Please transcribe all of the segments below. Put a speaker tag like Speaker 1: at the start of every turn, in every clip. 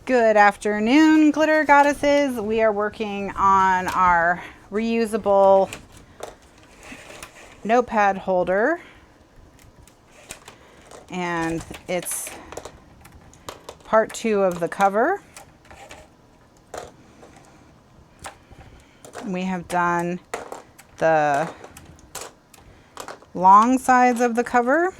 Speaker 1: Good afternoon, glitter goddesses. We are working on our reusable notepad holder, and it's part 2 of the cover. We have done the long sides of the cover,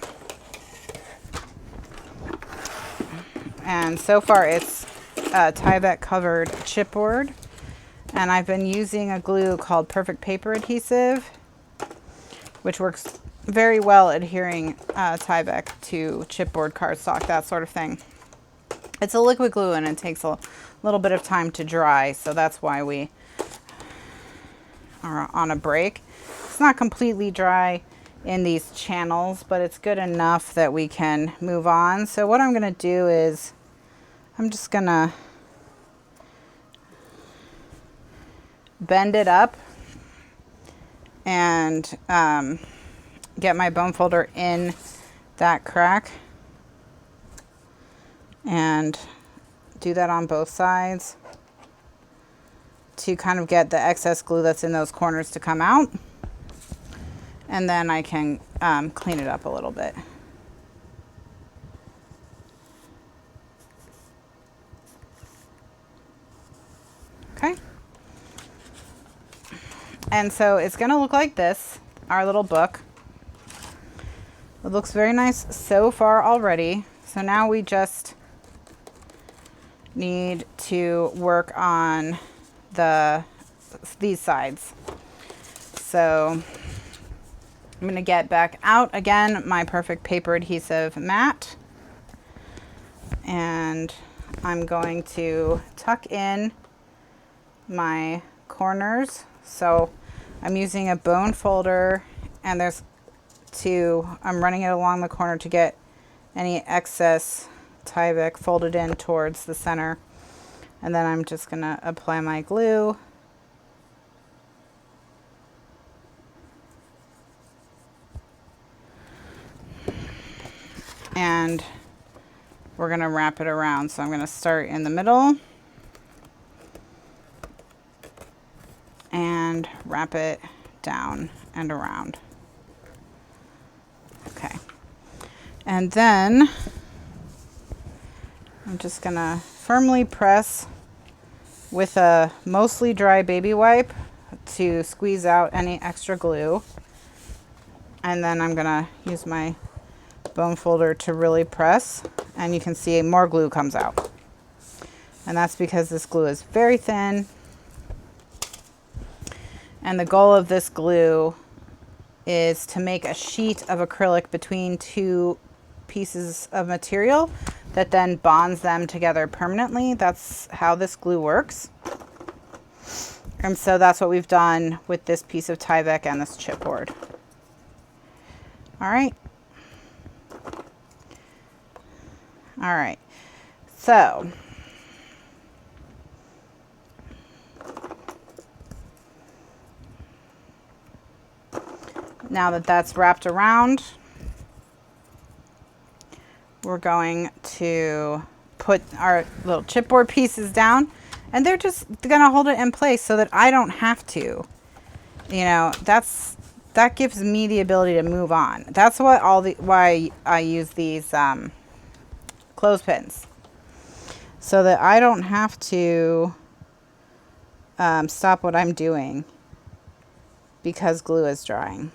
Speaker 1: and so far it's Tyvek covered chipboard, and I've been using a glue called Perfect Paper Adhesive, which works very well adhering Tyvek to chipboard, cardstock, that sort of thing. It's a liquid glue and it takes a little bit of time to dry, so that's why we are on a break. It's not completely dry in these channels, but it's good enough that we can move on. So what I'm going to do is I'm just going to bend it up and get my bone folder in that crack and do that on both sides to kind of get the excess glue that's in those corners to come out, and then I can clean it up a little bit. Okay. And so it's going to look like this, our little book. It looks very nice so far already. So now we just need to work on these sides. So I'm going to get back out again my Perfect Paper Adhesive mat, and I'm going to tuck in my corners. So I'm using a bone folder, and I'm running it along the corner to get any excess Tyvek folded in towards the center. And then I'm just going to apply my glue. And we're going to wrap it around. So I'm going to start in the middle and wrap it down and around. Okay. And then I'm just going to firmly press with a mostly dry baby wipe to squeeze out any extra glue. And then I'm going to use my bone folder to really press, and you can see more glue comes out. And that's because this glue is very thin. And the goal of this glue is to make a sheet of acrylic between two pieces of material that then bonds them together permanently. That's how this glue works. And so that's what we've done with this piece of Tyvek and this chipboard. All right. All right. So now that that's wrapped around, we're going to put our little chipboard pieces down, and they're just gonna hold it in place so that I don't have to. You know, that gives me the ability to move on. That's why I use these clothespins, so that I don't have to stop what I'm doing because glue is drying.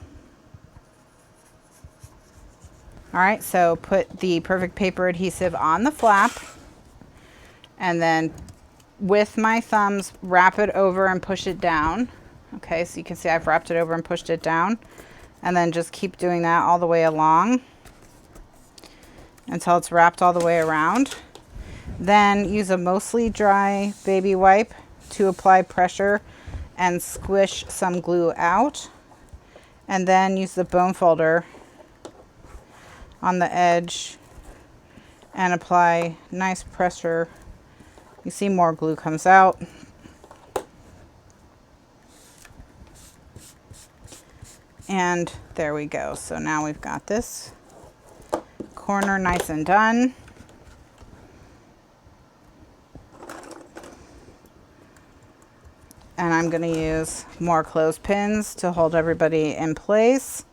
Speaker 1: All right, so put the Perfect Paper Adhesive on the flap, and then with my thumbs wrap it over and push it down. Okay, so you can see I've wrapped it over and pushed it down, and then just keep doing that all the way along until it's wrapped all the way around. Then use a mostly dry baby wipe to apply pressure and squish some glue out, and then use the bone folder on the edge and apply nice pressure. You see more glue comes out. And there we go. So now we've got this corner nice and done. I'm going to use more clothespins to hold everybody in place.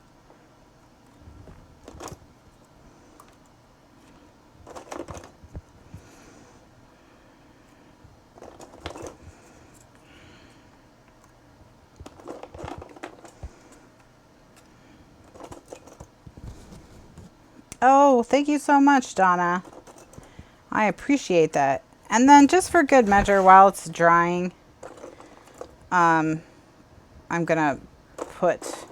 Speaker 1: Oh, thank you so much, Donna. I appreciate that. And then just for good measure, while it's drying, I'm gonna put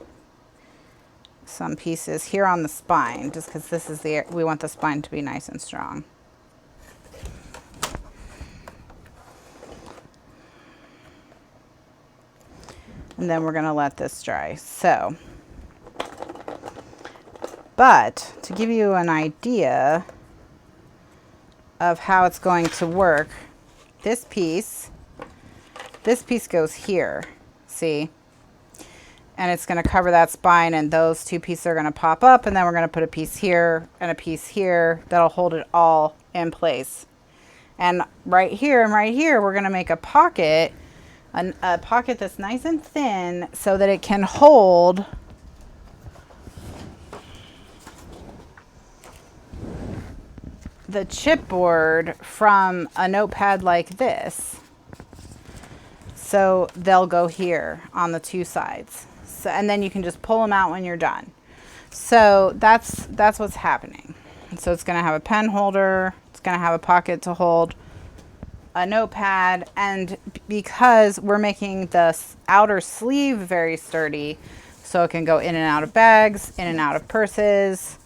Speaker 1: some pieces here on the spine, just because this is we want the spine to be nice and strong. And then we're gonna let this dry. So, but to give you an idea of how it's going to work, this piece goes here, see? And it's going to cover that spine, and those two pieces are going to pop up, and then we're going to put a piece here and a piece here that'll hold it all in place. And right here and right here, we're going to make a pocket, a pocket that's nice and thin so that it can hold the chipboard from a notepad like this. So they'll go here on the two sides. So, and then you can just pull them out when you're done. So that's what's happening. So it's going to have a pen holder. It's going to have a pocket to hold a notepad. And because we're making the outer sleeve very sturdy, so it can go in and out of bags, in and out of purses,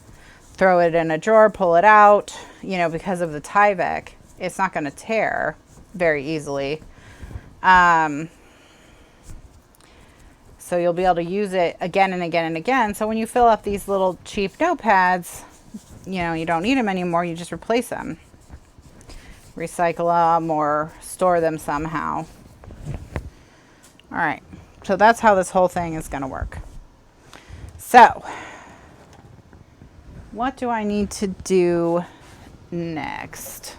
Speaker 1: throw it in a drawer, pull it out, you know, because of the Tyvek, it's not going to tear very easily. So you'll be able to use it again and again and again. So when you fill up these little cheap notepads, you know, you don't need them anymore. You just replace them, recycle them, or store them somehow. All right. So that's how this whole thing is going to work. So what do I need to do next?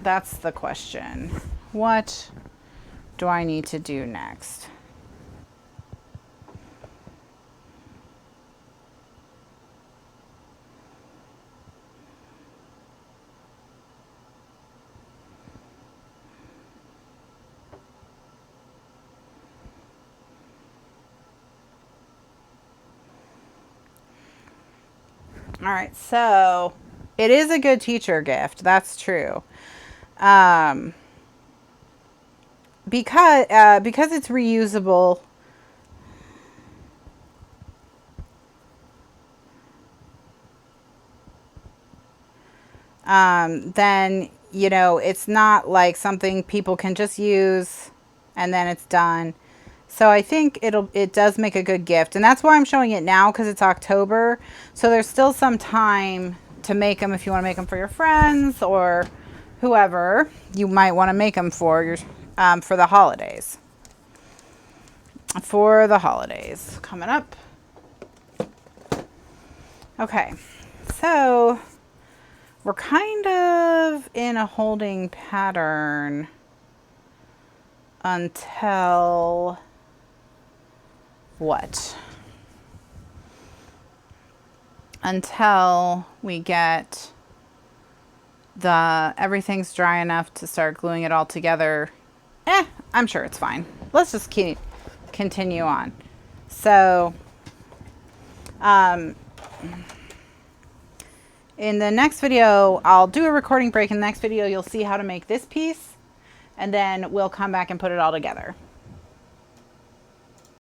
Speaker 1: That's the question. What do I need to do next? All right, so it is a good teacher gift. That's true. Because it's reusable, then, you know, it's not like something people can just use and then it's done. So I think it does make a good gift. And that's why I'm showing it now, because it's October. So there's still some time to make them if you want to make them for your friends or whoever you might want to make them for your for the holidays. For the holidays coming up. Okay, so we're kind of in a holding pattern until what? Until we get everything's dry enough to start gluing it all together. I'm sure it's fine. Let's just continue on. So, in the next video, I'll do a recording break. In the next video, you'll see how to make this piece, and then we'll come back and put it all together.